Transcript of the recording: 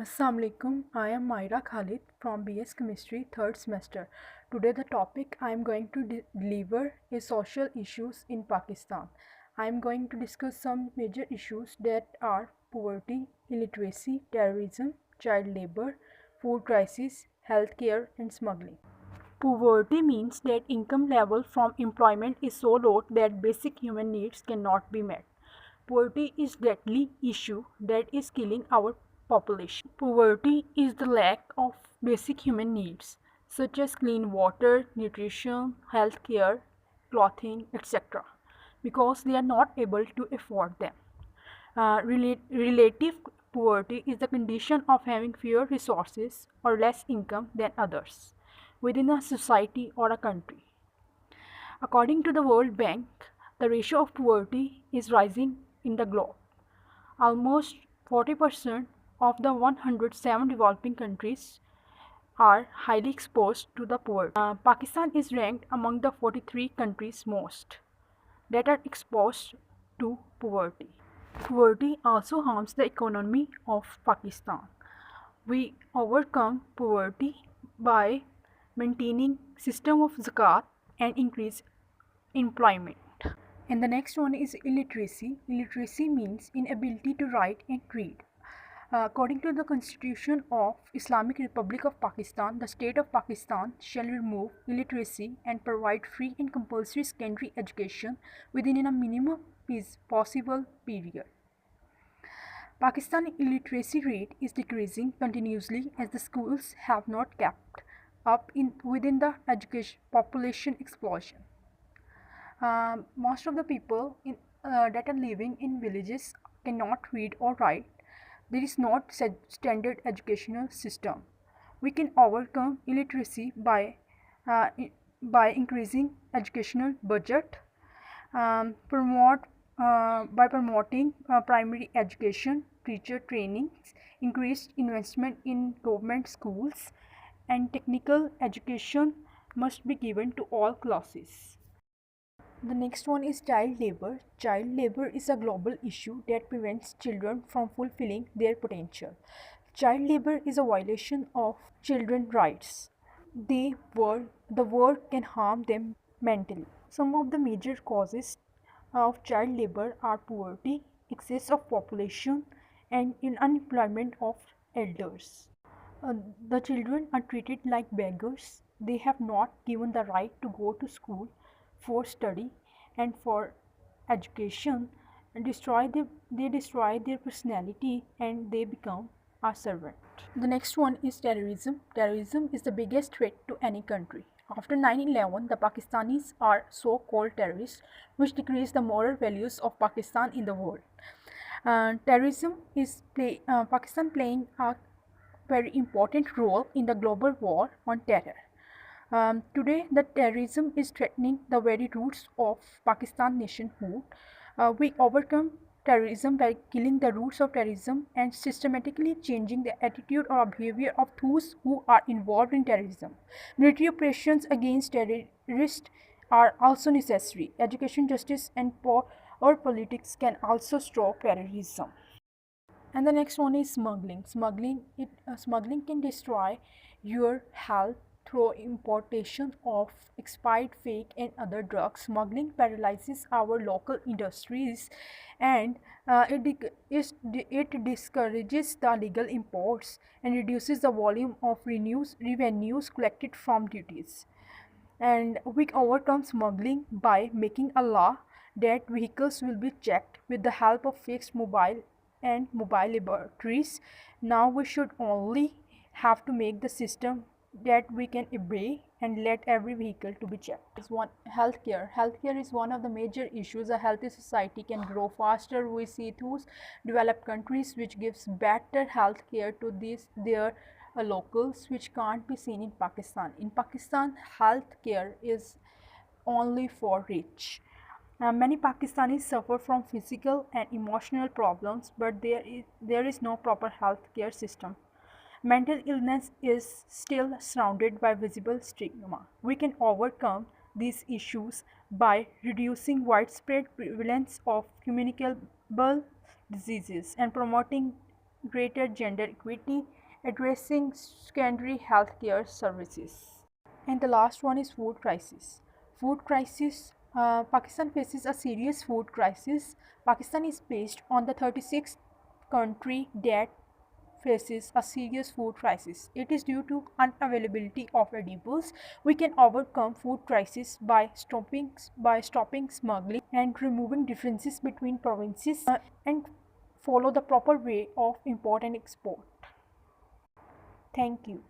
Assalamu alaikum. I am Myra Khalid from BS Chemistry 3rd semester. Today the topic I am going to deliver is social issues in Pakistan. I am going to discuss some major issues that are poverty, illiteracy, terrorism, child labor, food crisis, healthcare and smuggling. Poverty means that income level from employment is so low that basic human needs cannot be met. Poverty is deadly issue that is killing our population. Poverty is the lack of basic human needs such as clean water, nutrition, health care, clothing, etc. because they are not able to afford them. Relative poverty is the condition of having fewer resources or less income than others within a society or a country. According to the World Bank, the ratio of poverty is rising in the globe. Almost 40% of the 107 developing countries are highly exposed to the poverty. Pakistan is ranked among the 43 countries most that are exposed to poverty. Poverty also harms the economy of Pakistan. We overcome poverty by maintaining system of zakat and increase employment. And the next one is illiteracy. Illiteracy means inability to write and read. According to the Constitution of Islamic Republic of Pakistan, the state of Pakistan shall remove illiteracy and provide free and compulsory secondary education within a minimum possible period. Pakistan illiteracy rate is decreasing continuously as the schools have not kept up within the education population explosion. Most of the people that are living in villages cannot read or write. There is not standard educational system. We can overcome illiteracy uh, by increasing educational budget, by promoting primary education, teacher trainings, increased investment in government schools, and technical education must be given to all classes. The next one is child labor. Child labor is a global issue that prevents children from fulfilling their potential. Child labor is a violation of children's rights. The work can harm them mentally. Some of the major causes of child labor are poverty, excess of population, and unemployment of elders. The children are treated like beggars. They have not given the right to go to school for study and for education, and they destroy their personality and they become a servant. The next one is terrorism. Terrorism is the biggest threat to any country. After 9/11, the Pakistanis are so-called terrorists, which decrease the moral values of Pakistan in the world. Pakistan playing a very important role in the global war on terror. Today, the terrorism is threatening the very roots of Pakistan nationhood. We overcome terrorism by killing the roots of terrorism and systematically changing the attitude or behavior of those who are involved in terrorism. Military operations against terrorists are also necessary. Education, justice, and or politics can also stop terrorism. And the next one is smuggling. Smuggling can destroy your health through importation of expired, fake, and other drugs. Smuggling paralyzes our local industries, and it discourages the legal imports and reduces the volume of revenues collected from duties. And we overcome smuggling by making a law that vehicles will be checked with the help of fixed mobile and mobile laboratories. Now we should only have to make the system that we can obey and let every vehicle to be checked. Is one healthcare. Healthcare is one of the major issues. A healthy society can grow faster. We see those developed countries which gives better healthcare to their locals, which can't be seen in Pakistan. In Pakistan, healthcare is only for rich. Many Pakistanis suffer from physical and emotional problems, but there is no proper health care system. Mental illness is still surrounded by visible stigma. We can overcome these issues by reducing widespread prevalence of communicable diseases and promoting greater gender equity, addressing secondary healthcare services. And the last one is food crisis. Food crisis. Pakistan faces a serious food crisis. Pakistan is based on the 36th country that faces a serious food crisis. It is due to unavailability of edibles. We can overcome food crisis by stopping smuggling and removing differences between provinces and follow the proper way of import and export. Thank you.